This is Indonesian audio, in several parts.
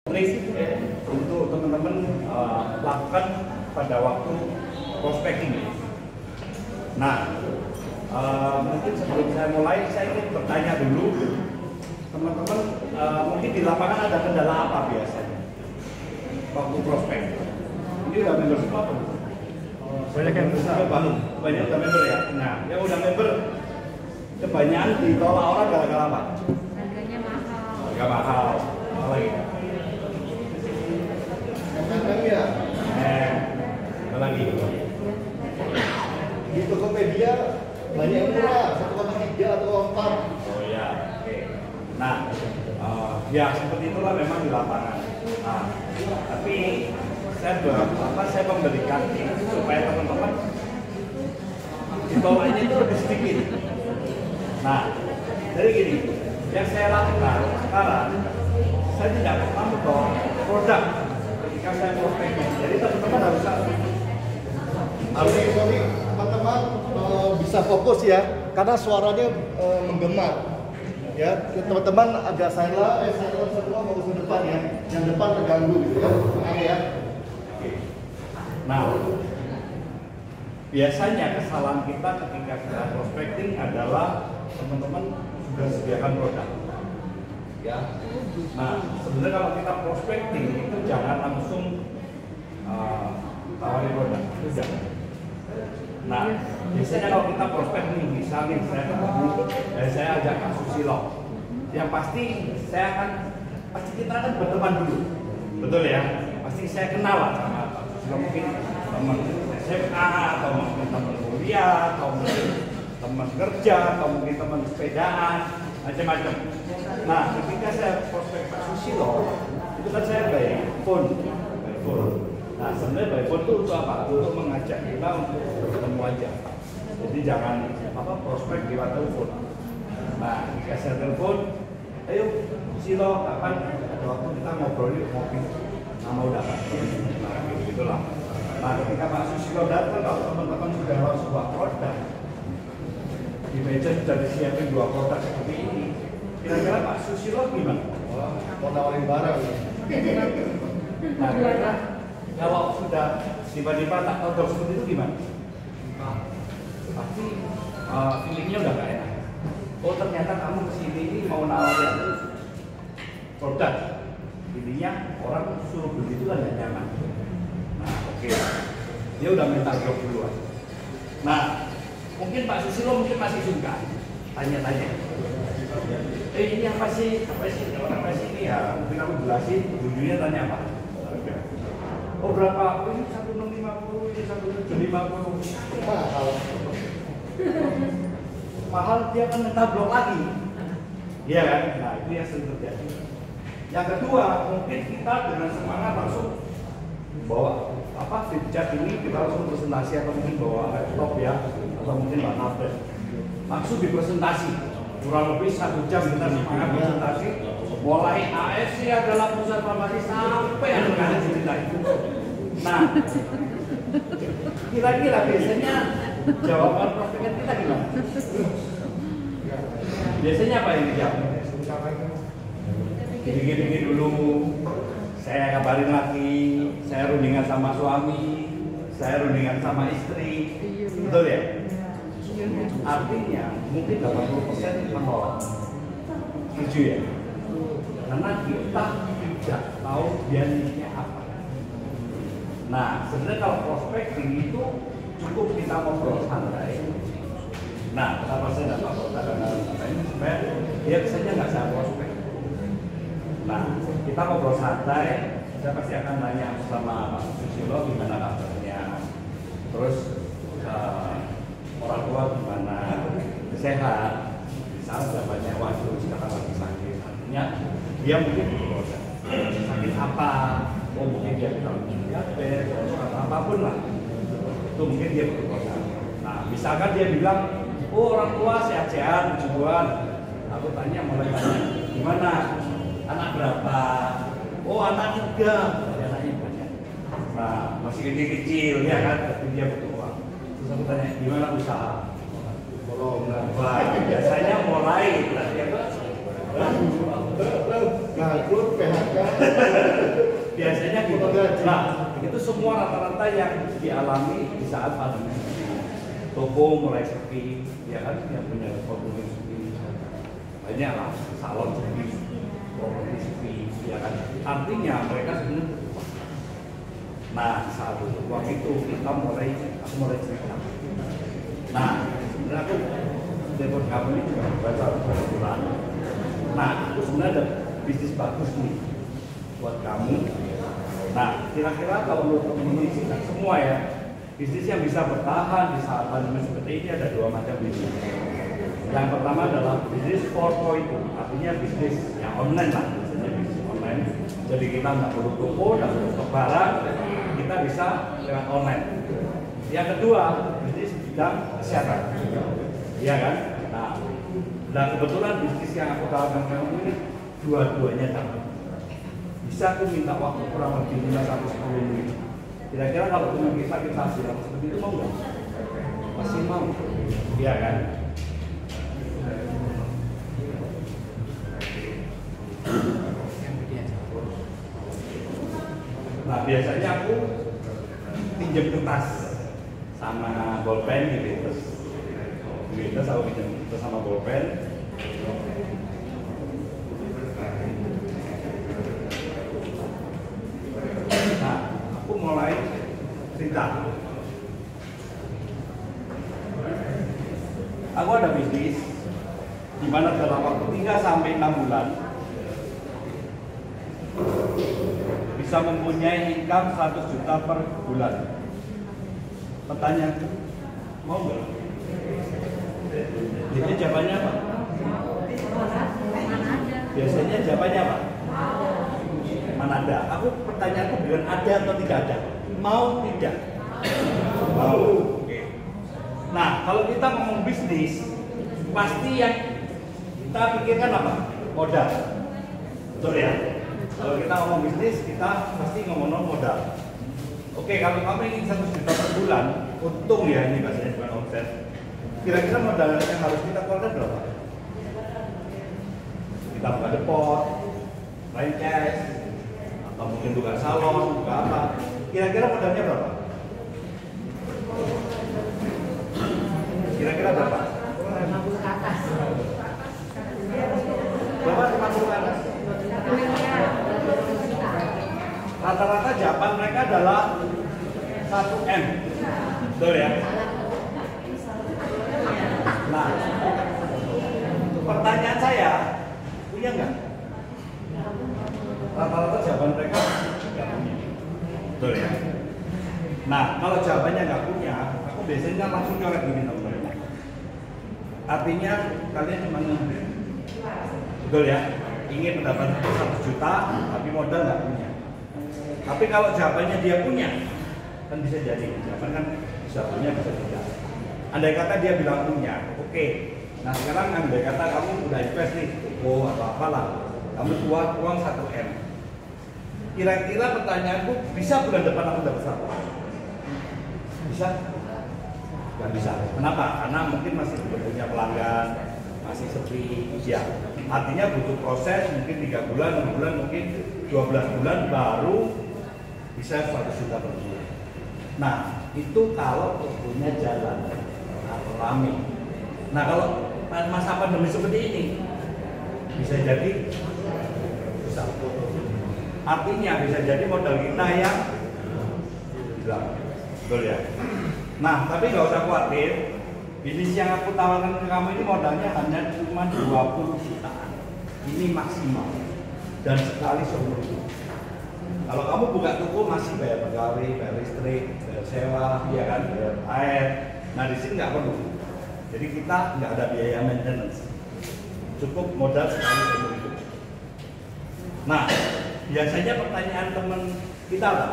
Trik untuk teman-teman lakukan pada waktu prospecting. Nah, mungkin sebelum saya mulai, saya ingin bertanya dulu, teman-teman, mungkin di lapangan ada kendala apa biasanya waktu prospek? Ini udah member semua apa? Banyak yang besar, banyak udah member ya. Nah, yang udah member kebanyakan ditolak orang gara-gara apa? Harganya mahal. Harga mahal. Apa lagi? Ya. Apa lagi? Di Tokopedia banyak yang murah, 1,3 atau 4. Oh ya, oke. Nah, ya seperti itulah memang di lapangan. Nah, tapi saya memberikan tips supaya teman-teman ditolaknya itu lebih sedikit. Nah, jadi gini, yang saya lakukan sekarang, saya tidak pernah menolak produk ketika saya prospecting. Jadi teman-teman harus Sorry, teman-teman bisa fokus ya, karena suaranya menggema. Ya, teman-teman agak silent semua fokus ke depan ya. Yang depan terganggu gitu ya. Oke ya. Nah, biasanya kesalahan kita ketika kita prospecting adalah teman-teman sudah sediakan produk. Ya. Nah, sebenarnya kalau kita prospecting itu jangan langsung tawarin produk, itu jangan. Nah, biasanya kalau kita prospecting, misalnya saya ketemu, saya ajak Kak Susilo, yang pasti kita akan berteman dulu, betul ya? Pasti saya kenal lah sama Kak Susilo, mungkin teman SMA, atau mungkin teman kuliah, atau mungkin teman kerja, atau mungkin teman sepedaan, macam-macam. Nah, ketika saya prospek Pak Susilo, itu kan saya by phone. Nah, sebenarnya by phone itu untuk apa? Untuk mengajak kita untuk bertemu aja. Jadi jangan prospek di telepon. Nah, ketika saya telepon, ayo Susilo, kapan ada waktu kita ngobrol yuk, ngopi. Nama udah kan? Nah, gitulah. Nah, ketika Pak Susilo datang, kalau teman-teman sudah langsung sebuah produk, di meja sudah disiapin 2 produk seperti ini. Kira-kira Pak Susilo gimana? Mau nawarin barang. Nah, kira-kira kalau sudah tiba-tiba tak tahu seperti itu gimana? Pasti feelingnya udah gak enak. Oh, ternyata kamu kesini ini mau nawarin produk. Intinya orang suruh beli itu kan gak nyaman. Nah, oke. Dia udah minta drop duluan. Nah, mungkin Pak Susilo masih suka tanya-tanya. Ini apa sih? Apa sih ini ya? Mungkin aku jelasin. Ujungnya tanya apa? Oh, berapa? Oh, ini 1650, ini 1750. Mahal. Mahal, dia akan minta blok lagi. Iya kan? Nah, itu yang sering terjadi. Yang kedua, mungkin kita dengan semangat langsung bawa Fitjak ini, kita langsung presentasi, atau mungkin bawa laptop ya, atau mungkin bawa tablet. Langsung dipresentasi. Kurang lebih 1 jam kita semangat presentasi. Mulai AFC adalah perusahaan farmasi sampai ada kalian cerita itu. Nah, kira-kira biasanya jawaban prospek kita gimana? Biasanya apa yang dijawab? Gini-gini dulu, saya kabarin lagi, saya rundingan sama suami, saya rundingan sama istri, betul ya? Artinya mungkin 80% menolak. Setuju ya? Karena kita tidak tahu dia niatnya apa. Nah, sebenarnya kalau prospecting itu cukup kita ngobrol santai. Nah, kenapa saya tidak ngobrol santai? Supaya dia kesannya nggak saya prospek. Nah, kita ngobrol santai, saya pasti akan tanya sama Pak Susilo gimana kabarnya, terus orang tua gimana, sehat, misalnya sudah banyak waktu sekarang lagi sakit, artinya dia mungkin sakit apa, mungkin dia diabetes atau apapun lah, itu mungkin dia berkosa. Nah, misalkan dia bilang, oh orang tua sehat-sehat, tujuan, aku tanya mulai tanya, gimana, anak berapa? Oh anak 3, anaknya banyak. Nah, masih kecil-kecil ya kan, tapi dia butuh uang. Terus aku tanya, gimana usaha? Biasanya mulai, berarti apa? Nganggur PHK. Nah, itu semua rata-rata yang dialami di saat pandemi. Toko mulai sepi, ya kan, yang punya properti sepi, banyak lah, salon sepi, properti sepi, ya kan. Artinya mereka sebenarnya. Nah, saat itu, waktu itu aku mulai cerita. Nah, sebenarnya aku telepon kamu ini juga baca bulan. Nah, aku sebenarnya ada bisnis bagus nih buat kamu. Nah, kira-kira kalau menurut teman-teman semua ya, bisnis yang bisa bertahan di saat pandemi seperti ini ada dua macam bisnis. Yang pertama adalah bisnis 4.0, artinya bisnis yang online lah, misalnya bisnis online. Jadi kita nggak perlu toko, nggak perlu stok barang, kita bisa lewat online. Yang kedua, bisnis bidang kesehatan, iya kan? Nah, kebetulan bisnis yang aku tawarkan kamu ini dua-duanya sama. Bisa aku minta waktu kurang lebih 5 sampai 10 menit. Kira-kira kalau dengan kita bilang seperti itu mau nggak? Masih mau, iya kan? Nah, biasanya aku pinjam kertas sama bolpen gitu, terus aku pinjam kertas sama bolpen. Nah, aku mulai cerita. Aku ada bisnis di mana dalam waktu 3 sampai 6 bulan bisa mempunyai income 100 juta per bulan. Pertanyaan, mau nggak? Jadi jawabannya apa? Biasanya jawabannya apa? Mana ada? Aku pertanyaanku bukan ada atau tidak ada. Mau tidak? Mau. Oke. Nah, kalau kita ngomong bisnis, pasti yang kita pikirkan apa? Modal. Betul ya? Kalau kita ngomong bisnis, kita pasti ngomong modal. Oke, kalau kamu ingin 1 juta per bulan, untung ya ini bahasanya bukan omset. Kira-kira modal yang harus kita keluarkan berapa? Kita buka depot, franchise, atau mungkin buka salon, buka apa? Kira-kira modalnya berapa? Kira-kira berapa? 50 ke atas. Berapa 50 ke atas? Rata-rata jawaban mereka adalah 1M. Betul ya? Nah, pertanyaan saya, punya nggak? Rata-rata jawaban mereka nggak punya. Betul ya? Nah, kalau jawabannya nggak punya, aku biasanya langsung coret gini teman-teman. Artinya kalian cuma betul ya, ingin mendapatkan 1 juta, tapi modal nggak punya. Tapi kalau jawabannya dia punya, kan bisa jadi. Jawaban kan bisa punya, bisa tidak. Andai kata dia bilang punya, oke. Nah sekarang andai kata kamu udah invest nih, toko atau apalah, kamu keluar uang 1M. Kira-kira pertanyaanku, bisa bulan depan aku dapat 1? Bisa? Gak bisa. Kenapa? Karena mungkin masih belum punya pelanggan, masih sepi. Ya, artinya butuh proses, mungkin 3 bulan, 6 bulan, mungkin 12 bulan baru bisa 100 juta per bulan. Nah, itu kalau tokonya jalan atau rame. Nah, kalau masa pandemi seperti ini bisa jadi susah. Artinya bisa jadi modal kita yang hilang. Betul ya? Nah, tapi nggak usah khawatir. Bisnis yang aku tawarkan ke kamu ini modalnya hanya cuma 20 jutaan. Ini maksimal. Dan sekali seumur hidup. Kalau kamu buka toko masih bayar pegawai, bayar listrik, bayar sewa, ya kan, bayar air. Nah di sini nggak perlu. Jadi kita nggak ada biaya maintenance. Cukup modal sekali seumur hidup. Nah biasanya pertanyaan teman kita lah.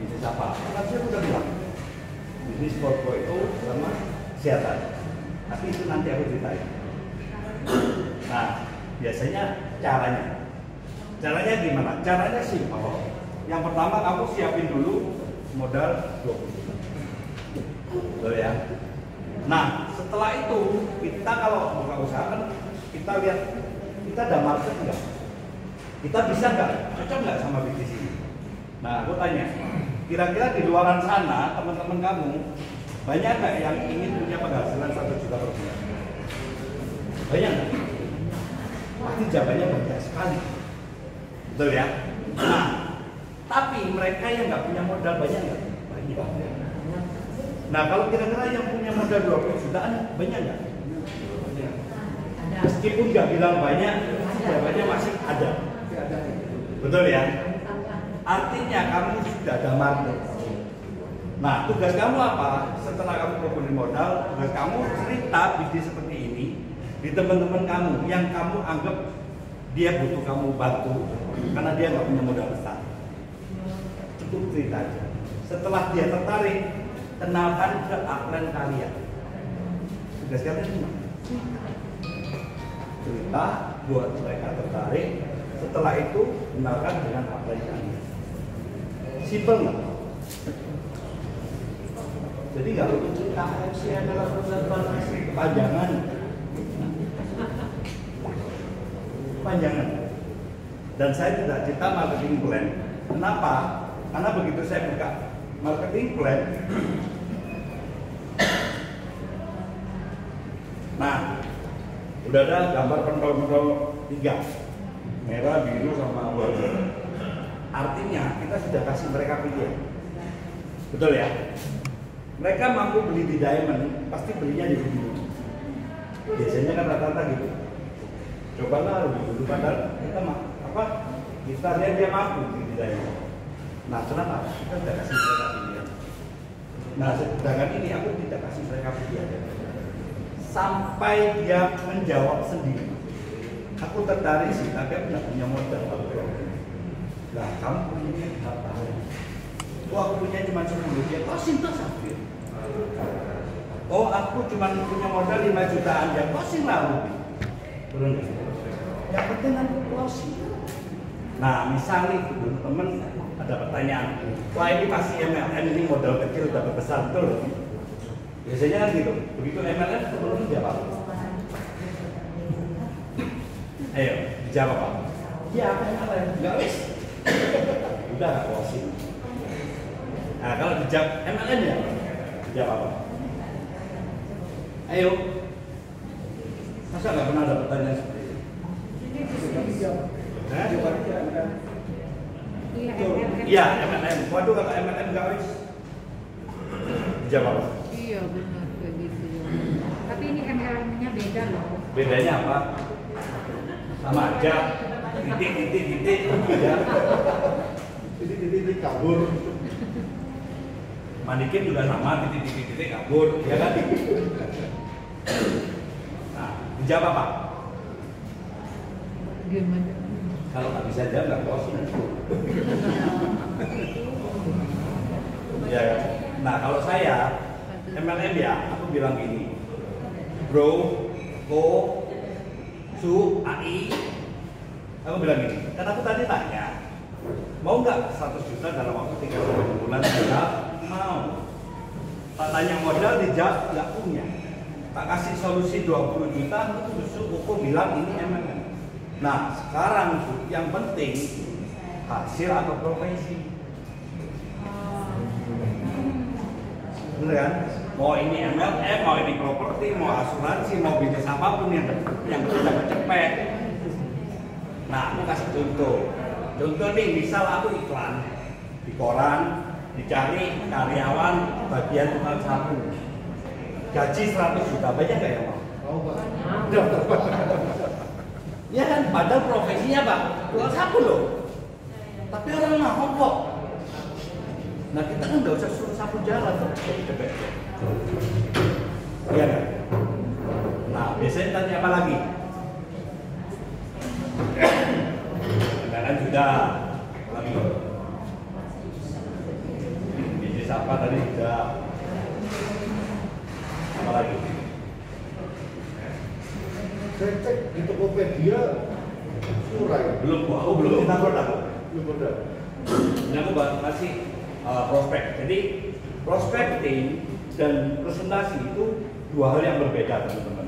Bisnis apa? Kan saya udah bilang. Bisnis toko itu sama kesehatan. Tapi itu nanti aku ceritain. Nah biasanya Caranya gimana? Caranya simpel. Yang pertama kamu siapin dulu modal 20 juta. Betul ya? Nah, setelah itu kita kalau buka usaha kan kita lihat kita ada market enggak? Kita bisa nggak? Cocok nggak sama bisnis ini? Nah, aku tanya, kira-kira di luaran sana teman-teman kamu banyak nggak yang ingin punya penghasilan 1 juta per bulan? Banyak nggak? Pasti jawabannya banyak sekali. Betul ya? Nah, tapi mereka yang nggak punya modal banyak nggak? Banyak. Nah, kalau kira-kira yang punya modal 20 jutaan banyak nggak? Meskipun nggak bilang banyak, jawabannya masih ada. Betul ya? Artinya kamu sudah ada market. Nah, tugas kamu apa? Setelah kamu kumpulin modal, tugas kamu cerita bisnis seperti ini di teman-teman kamu yang kamu anggap dia butuh kamu bantu karena dia nggak punya modal besar. Cukup cerita aja. Setelah dia tertarik, kenalkan ke upline kalian. Tugas kalian cuma cerita buat mereka tertarik. Setelah itu kenalkan dengan upline kalian. Simple nggak? Jadi nggak perlu cerita FC adalah kepanjangan. Kepanjangan. Dan saya tidak cerita marketing plan. Kenapa? Karena begitu saya buka marketing plan, nah, udah ada gambar pentol-pentol 3, merah, biru, sama abu-abu. Artinya kita sudah kasih mereka pilihan. Betul ya? Mereka mampu beli di diamond, pasti belinya di biru. Biasanya kan rata-rata gitu. Cobalah lebih dulu, padahal kita kita lihat dia mampu beli di diamond. Nah, kenapa? Kita sudah kasih mereka pilihan. Nah, sedangkan ini aku tidak kasih mereka pilihan. Sampai dia menjawab sendiri. Aku tertarik sih, tapi aku tidak punya modal. Nah, kamu punya berapa? Oh, aku punya cuma 10 ya. Oh, cinta Safir. Oh, aku cuma punya modal 5 jutaan ya. Closing lah. Belum. Yang penting kan closing. Nah, misalnya teman-teman ada pertanyaan, wah ini pasti MLM ini modal kecil dapat besar, betul? Biasanya kan gitu. Begitu MLM teman-teman jawab. Ayo, dijawab Pak. Iya, apa MLM? Enggak wis. Udah nggak closing. Nah, kalau dijawab MLM ya, dijawab apa? Ayo. Masa nggak pernah ada pertanyaan seperti itu? Iya, MLM. Waduh, kalau MLM nggak wis. Dijawab apa? Iya benar kayak gitu. Tapi ini MLM-nya beda loh. Bedanya apa? Sama aja. Titik ya. Titik kabur. Manikin juga sama, titik kabur, ya kan? Nah, dijawab apa? Gimana? Kalau nggak bisa jawab nggak closing. Ya, ya. Nah, kalau saya MLM ya, aku bilang gini, bro, ko, su, ai, aku bilang gini. Karena aku tadi tanya, mau nggak 100 juta dalam waktu 3 bulan? Tidak mau. Tak tanya modal, dijawab nggak punya. Tak kasih solusi 20 juta, justru Koko bilang ini MLM. Nah, sekarang yang penting hasil atau profesi. Bener kan? Mau ini MLM, mau ini properti, mau asuransi, mau bisnis apapun yang dapat cepet. Nah, aku kasih contoh. Contoh nih, misal aku iklan di koran, dicari karyawan bagian tukang sapu, gaji 100 juta, banyak nggak yang mau? Ya kan, padahal profesinya Pak, tukang sapu loh. Tapi orang mau kok. Nah, kita kan nggak usah suruh sapu jalan tuh, cepet. Iya kan? Nah, biasanya tanya apa lagi? Kendaraan sudah. Lagi. Bisnis apa tadi sudah. Apa lagi? Saya cek di Tokopedia murah ya? Belum, aku belum minta produk. Belum produk. Ini aku masih prospek. Jadi prospecting dan presentasi itu dua hal yang berbeda teman-teman.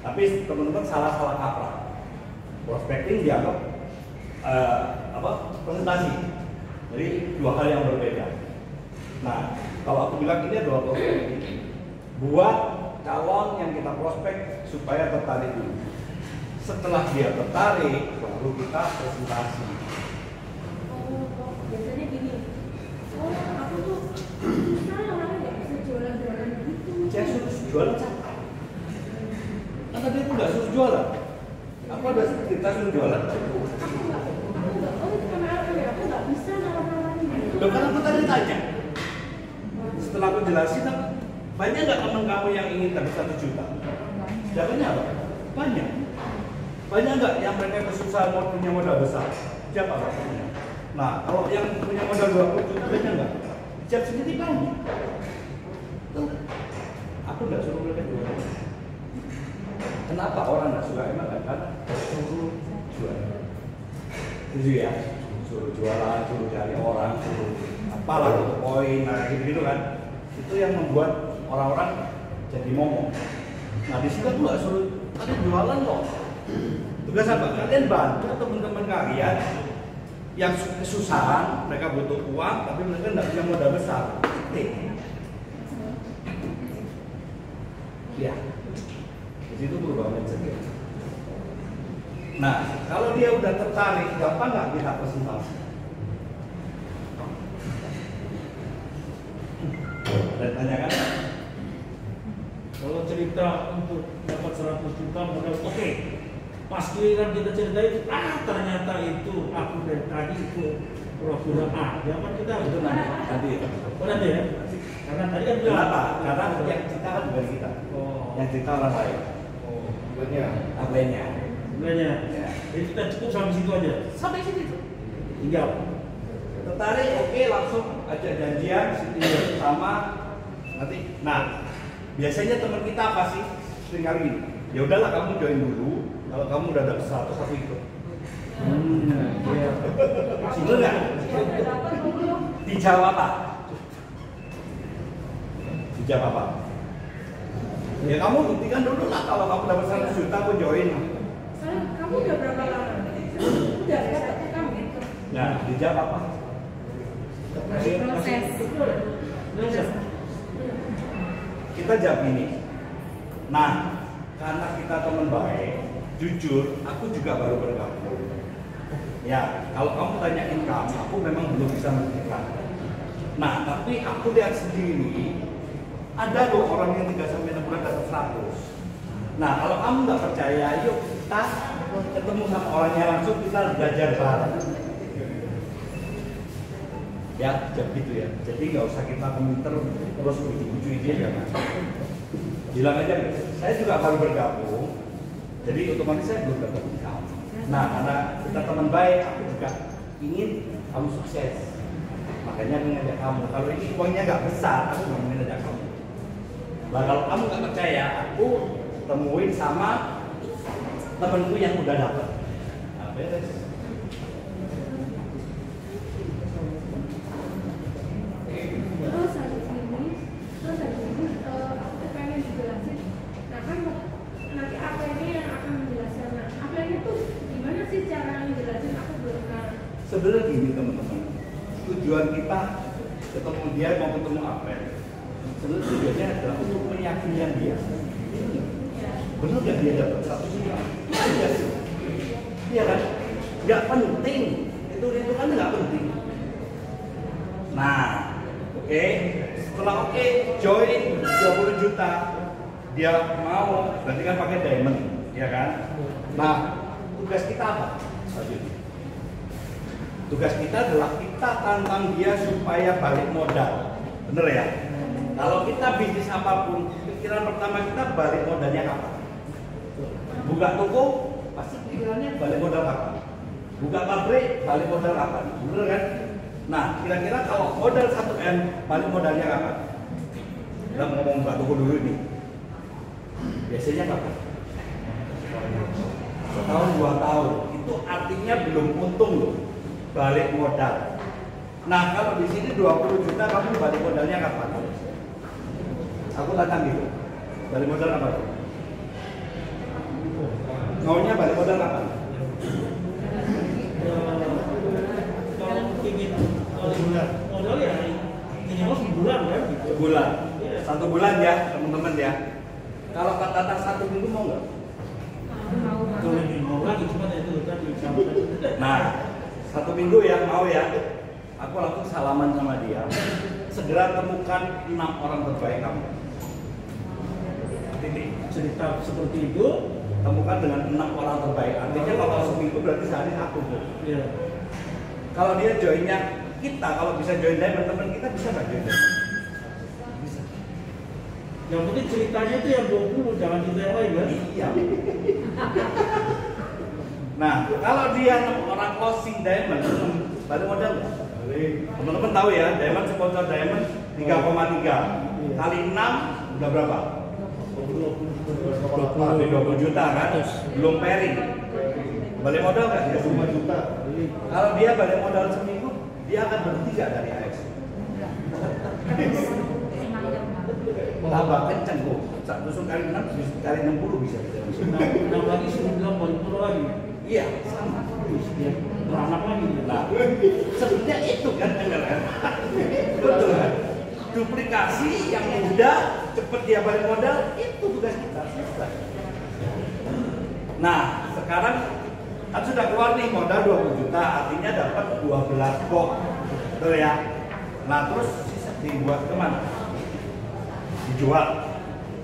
Tapi teman-teman salah kaprah. Prospecting dianggap presentasi. Jadi dua hal yang berbeda. Nah, kalau aku bilang ini adalah prospek. Buat calon yang kita prospek supaya tertarik dulu. Setelah dia tertarik, baru kita presentasi. Biasanya gini. Aku tuh susah orangnya nggak bisa jualan-jualan gitu. Saya suruh jualan siapa? Karena dia tuh nggak suruh jualan. Aku ada cerita suruh jualan. Aku nggak. Oh itu karena apa ya? Aku nggak bisa nalar-nalarin. Loh, karena aku tadi tanya. Setelah aku jelasin, banyak nggak teman kamu yang ingin dapat 1 juta? Jawabannya apa? Banyak. Banyak nggak yang mereka kesusahan mau punya modal besar? Siapa banyak? Nah, kalau yang punya modal 20 juta banyak nggak? Siap sendiri banyak. Tuh, aku nggak suruh mereka jualan. Kenapa orang nggak suka? Emang kan karena suruh jualan. Itu ya, suruh jualan, suruh cari orang, suruh apalah untuk poin, nah gitu kan. Itu yang membuat orang-orang jadi momong. Nah di situ aku nggak suruh kalian jualan kok. Tugas apa? Kalian bantu teman-teman kalian yang kesusahan, mereka butuh uang, tapi mereka nggak punya modal besar. Ya, di situ berubah mindset. Nah, kalau dia udah tertarik, gampang nggak kita presentasi? Dan tanyakan. Kalau cerita untuk dapat 100 juta modal oke. Pas giliran kita ceritain, ternyata itu aku dari tadi itu pura-pura ada apa kita Itu nanti. nanti ya? Karena tadi kan bilang Kenapa? Karena yang cerita kan bukan kita. Yang cerita orang lain. Ablennya. sebenarnya. Ya. Jadi kita cukup sampai situ aja. Sampai situ. Tinggal. Tertarik, oke, langsung ajak janjian, tinggal sama nanti. Nah, biasanya teman kita apa sih? Sering kali ini. Ya udahlah kamu join dulu. Kalau kamu udah dapat 100 aku ikut. Iya. Bener nggak? Dijawab apa? Dijawab apa? Ya kamu buktikan dulu lah kalau kamu dapat 100 juta aku join. Kamu udah berapa lama? Udah dapat kamu gitu. Nah, dijawab apa? Proses. Kita jawab ini. Nah, karena kita teman baik, jujur, aku juga baru bergabung. Ya, kalau kamu tanyain kamu, aku memang belum bisa memberikan. Nah, tapi aku lihat sendiri, ada loh orang yang 3 sampai 6 bulan dapat 100. Nah, kalau kamu nggak percaya, yuk kita ketemu sama orangnya langsung, kita belajar bareng. Ya, jadi gitu ya. Jadi nggak usah kita komentar terus uji-uji dia jangan. Bilang aja, saya juga baru bergabung, jadi otomatis saya belum dapat kamu. Nah, karena kita teman baik, aku juga ingin kamu sukses. Makanya aku ngajak kamu. Kalau ini uangnya nggak besar, aku nggak mau ngajak kamu. Nah, kalau kamu nggak percaya, aku temuin sama temanku yang udah dapat. Nah, beres. Aku pengen dijelasin. Nah kan nanti apa ini yang akan menjelaskan. Nah, apa ini tuh gimana sih cara menjelaskan? Aku belum tahu. Sebenarnya gini teman-teman, tujuan kita ketemu dia mau ketemu apa? Sebenarnya tujuannya adalah untuk meyakinkan dia. Benar nggak dia dapat 100 juta? Iya sih. Iya kan? Nggak penting. Itu kan nggak penting. Nah, oke. Setelah oke, join 20 juta. Dia mau, berarti kan pakai diamond, ya kan? Nah, tugas kita apa? Tugas kita adalah kita tantang dia supaya balik modal. Bener ya? Kalau kita bisnis apapun, pikiran pertama kita balik modalnya kapan? Buka toko, pasti pikirannya balik modal kapan? Buka pabrik, balik modal kapan? Bener kan? Nah, kira-kira kalau modal 1M, balik modalnya kapan? Kita ngomong buka toko dulu nih. Biasanya kapan? Setahun, 2 tahun. Itu artinya belum untung loh. Balik modal. Nah, kalau di sini 20 juta, kamu balik modalnya kapan? Aku tantang gitu. Balik modal kapan? Maunya balik modal kapan? 1 bulan ya teman-teman ya. Kalau kata 1 minggu mau nggak? Itu lebih mau lagi, cuma itu tadi sama. Nah, 1 minggu ya mau ya. Aku langsung salaman sama dia. Segera temukan 6 orang terbaik kamu. Titik. Cerita seperti itu, Temukan dengan 6 orang terbaik. Artinya kalau seminggu berarti sehari aku. ya. Kalau dia joinnya kita, kalau bisa join Diamond, teman kita bisa nggak join Diamond? Bisa. Yang penting ceritanya itu yang 20, jangan cerita yang lain kan? Iya. Nah, kalau dia 6 orang closing Diamond, balik modal nggak? Teman-teman tahu ya, Diamond sponsor Diamond 3,3 kali 6 udah berapa? 20 juta kan? Belum pairing. Balik modal nggak? 5 juta. Kalau dia balik modal seminggu, dia akan berhenti nggak dari AX? Tambah kenceng kok. 1 kali 6 kali 60 bisa. Nah lagi sudah bilang balik modal lagi. Iya, sama. Ya, beranak lagi. Nah, sebenarnya itu kan benar kan? Betul kan? Duplikasi yang mudah, cepet dia balik modal, itu tugas kita. Selesai. Nah, sekarang kan sudah keluar nih modal 20 juta, artinya dapat 12 box. Betul ya? Nah, terus sisa dibuat kemana? Dijual.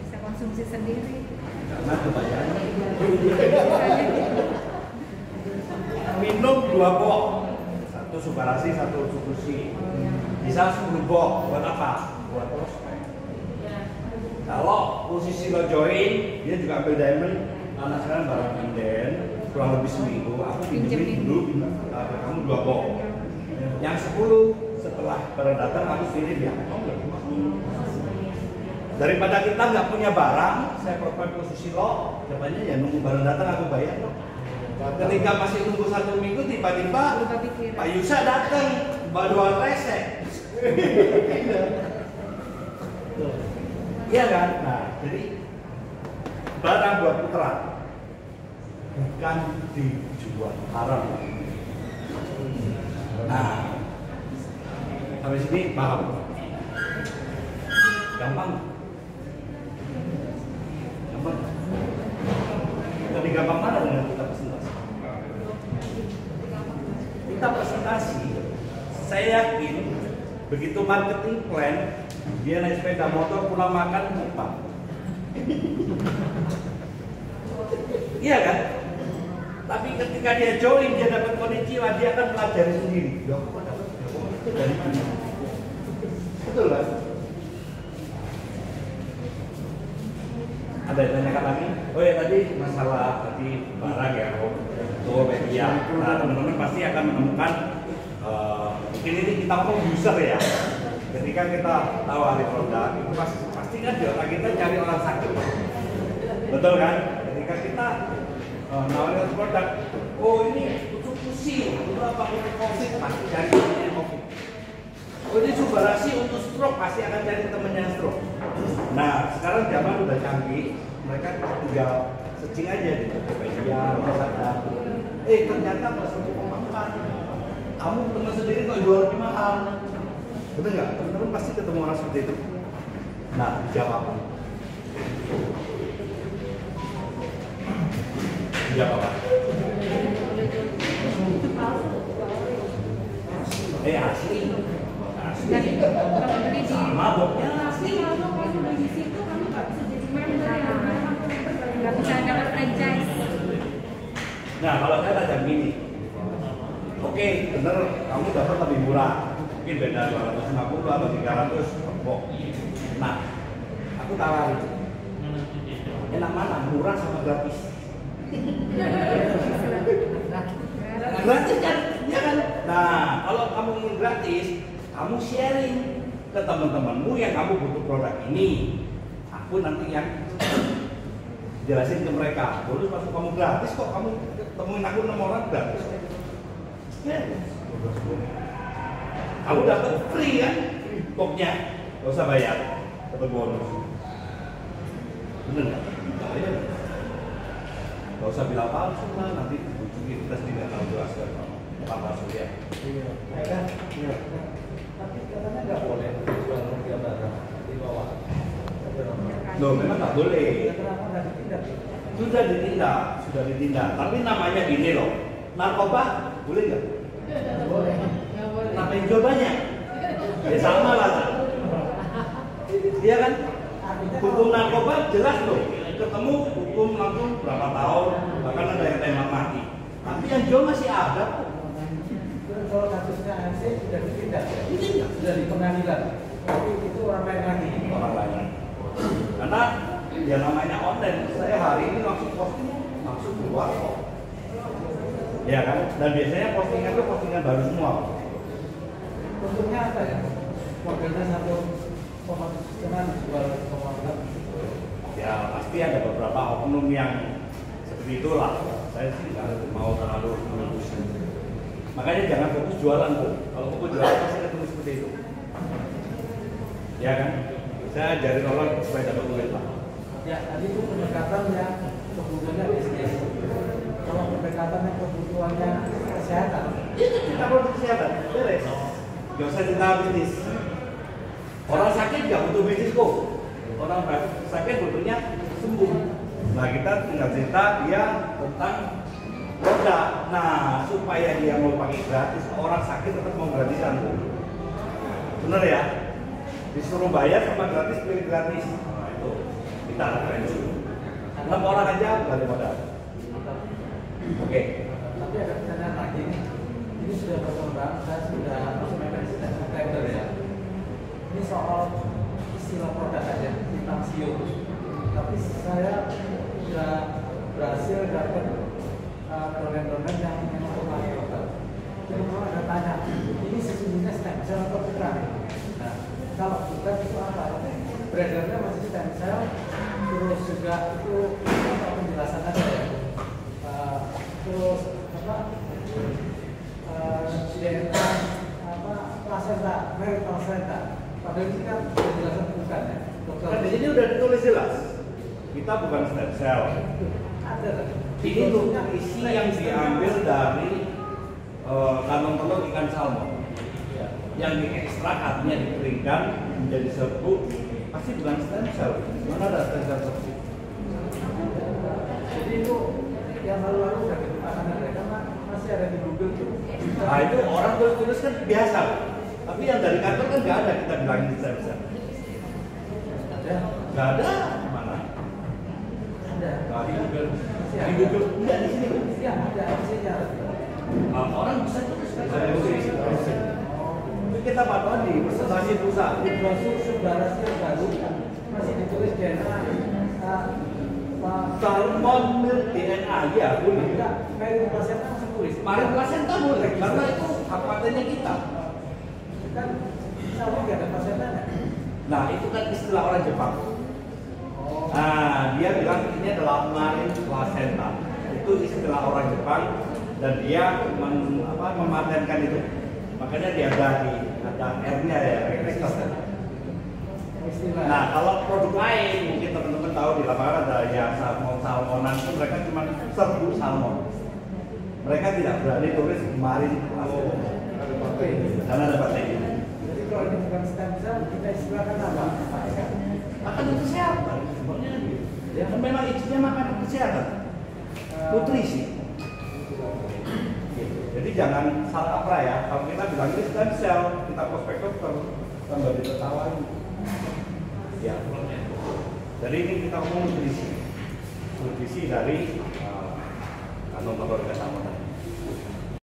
Bisa konsumsi sendiri. Karena kebayaan. Minum 2 box. 1 Subarasi, 1 Sukushi. Bisa 10 box. Buat apa? Buat prospek. Kalau posisi lo join, dia juga ambil Diamond. Karena sekarang barang inden, kurang lebih seminggu. Aku pinjemin dulu kamu 2 box. Yang 10 setelah barang datang aku kirim ya. Daripada kita nggak punya barang, saya provide posisi lo, depannya ya nunggu barang datang aku bayar lo. Ketika masih nunggu 1 minggu, tiba-tiba Pak Yusa datang, baduan resek. Iya kan? Nah, jadi barang buat putra bukan dijual, haram. Nah, sampai sini paham? Gampang? Gampang? Lebih gampang mana dengan kita presentasi? Kita presentasi, saya yakin begitu marketing plan, dia naik sepeda motor pulang makan lupa. Iya kan? Tapi ketika dia join, dia dapat konnichiwa, dia akan pelajari sendiri. Loh, kok dapat dari mana? Betul kan? Ada yang tanyakan lagi? Oh ya, tadi masalah tadi barang ya, media. Nah, teman-teman pasti akan menemukan mungkin ini kita ngomong user ya. Ketika kita tawari produk, itu pasti kan di otak kita cari orang sakit. Betul kan? Ketika kita nawarin produk, oh ini untuk pusing, untuk apa, untuk COVID, pasti cari temennya COVID. Oh ini Subarasi untuk stroke, pasti akan cari temennya stroke. Nah sekarang zaman udah canggih, mereka tinggal searching aja di Tokopedia, Lazada. Ternyata pas untuk pemakan, kamu teman sendiri kok jual lebih mahal. Betul nggak? Teman-teman pasti ketemu orang seperti itu. Nah jawab. Jawab apa? Asli. Jadi kalau beli di Sama boknya Tapi kalau kamu udah di situ, kamu nggak bisa jadi member ya. nggak bisa dapat franchise. Nah, kalau saya tanya gini, oke, bener, kamu dapat lebih murah, mungkin beda 250 atau 300 box. Nah, aku tawarin, enak mana, murah sama gratis? Gratis kan, ya kan? Nah, kalau kamu ingin gratis, kamu sharing ke teman-temanmu yang kamu butuh produk ini. Aku nanti yang jelasin ke mereka. Boleh masuk kamu gratis kok, kamu temuin aku 6 orang gratis. Ya, kamu dapat free kan boxnya, gak usah bayar, dapat bonus. Bener nggak? Bayar. Gak usah bilang palsu lah, nanti kita tidak tahu jelaskan apa palsu ya. Iya. Ya kan? Iya. Tapi katanya nggak boleh jual harga barang di bawah. Loh, memang nggak boleh. Kenapa nggak ditindak? Sudah ditindak. Tapi namanya gini loh, narkoba boleh nggak? Boleh. Ngapain banyak? Ya sama lah. Iya kan? Hukum narkoba jelas loh. Ketemu hukum langsung berapa tahun, bahkan ada yang tembak mati. Tapi yang jual masih ada kok. Kalau kasusnya ANC sudah ditindak, Ini sudah di pengadilan. Tapi itu orang lain lagi. orang lain. Karena ya namanya online. Saya hari ini langsung posting, langsung keluar kok. Ya kan? Dan biasanya postingan itu postingan baru semua. Untungnya apa ya? Modelnya 1,5 jual 0,6. Ya pasti ada beberapa oknum yang seperti itulah. Saya sih nggak mau terlalu menembus. Makanya jangan fokus jualan tuh. Kalau fokus jualan pasti ketemu seperti itu. Ya kan? Saya ajarin orang supaya dapat duit lah. Ya, tadi itu pendekatan yang kebutuhannya bisnis. Kalau pendekatan yang kebutuhannya kesehatan, Kita perlu kesehatan, beres. Gak usah kita bisnis. Orang sakit nggak butuh bisnis kok. Orang sakit butuhnya sembuh. Nah kita tinggal cerita dia tentang produk. Nah supaya dia mau pakai gratis, orang sakit tetap mau gratisan. Bener ya? Disuruh bayar sama gratis, pilih gratis. Nah itu kita referensi. 6 orang aja balik modal. Oke. tapi ada pertanyaan lagi. Ini sudah berkembang, saya sudah masuk mekanisme tender ya. Ini soal istilah produk aja, tentang SEO. Tapi saya sudah berhasil dapat domain-domain yang memang memakai lokal. Jadi kalau ada tanya, ini sesungguhnya stem cell atau bukan? Nah, kalau bukan itu apa? Beredarnya masih stem cell, terus juga itu penjelasan ada ya. Terus apa? DNA apa? Placenta, merit placenta. Padahal ini kan penjelasan bukan ya. Kan di sini udah ditulis jelas. Kita bukan stem cell. Ada tadi. Ini nutrisi yang diambil dari kantong telur ikan salmon. Yang diekstrak artinya dikeringkan menjadi serbuk, pasti bukan stem cell. Mana ada stem cell serbuk? Jadi itu yang lalu-lalu udah ditemukan ada karena masih ada di Google tuh. Nah itu orang tulis kan biasa. Tapi yang dari kantor kan nggak ada kita bilangin stem cell. Ada. Nggak ada. Mana? Ada. Nggak di Google. Masih Di ada. Google nggak di sini. Iya ada opsinya. Orang bisa tulis kan? Kita pantau di presentasi pusat. Hidrosu saudara yang baru masih ditulis DNA. Salmon milk DNA ya boleh. Enggak, merit placenta masih tulis. Marit placenta boleh karena itu hak patennya kita. Kan salmon nggak ada placentanya. Nah itu kan istilah orang Jepang. Oh. Nah dia bilang ini adalah marit placenta. Itu istilah orang Jepang dan dia mematenkan itu. Makanya dia ada R-nya ya. Istilah. Nah kalau produk lain mungkin teman-teman tahu di lapangan ada ya salmonan itu mereka cuma serbu salmon. Mereka tidak berani tulis marit placenta. Oke. Karena ada patennya. Jadi kalau ini bukan stem cell, kita istilahkan apa? Makanan kesehatan sebenarnya gitu. Ya kan memang isinya makanan kesehatan, nutrisi. Gitu. Jadi jangan salah kaprah ya. Kalau kita bilang ini stem cell, kita prospek dokter, tambah diketawain. Ya. Jadi ini kita ngomong nutrisi dari kantong telur ikan salmon.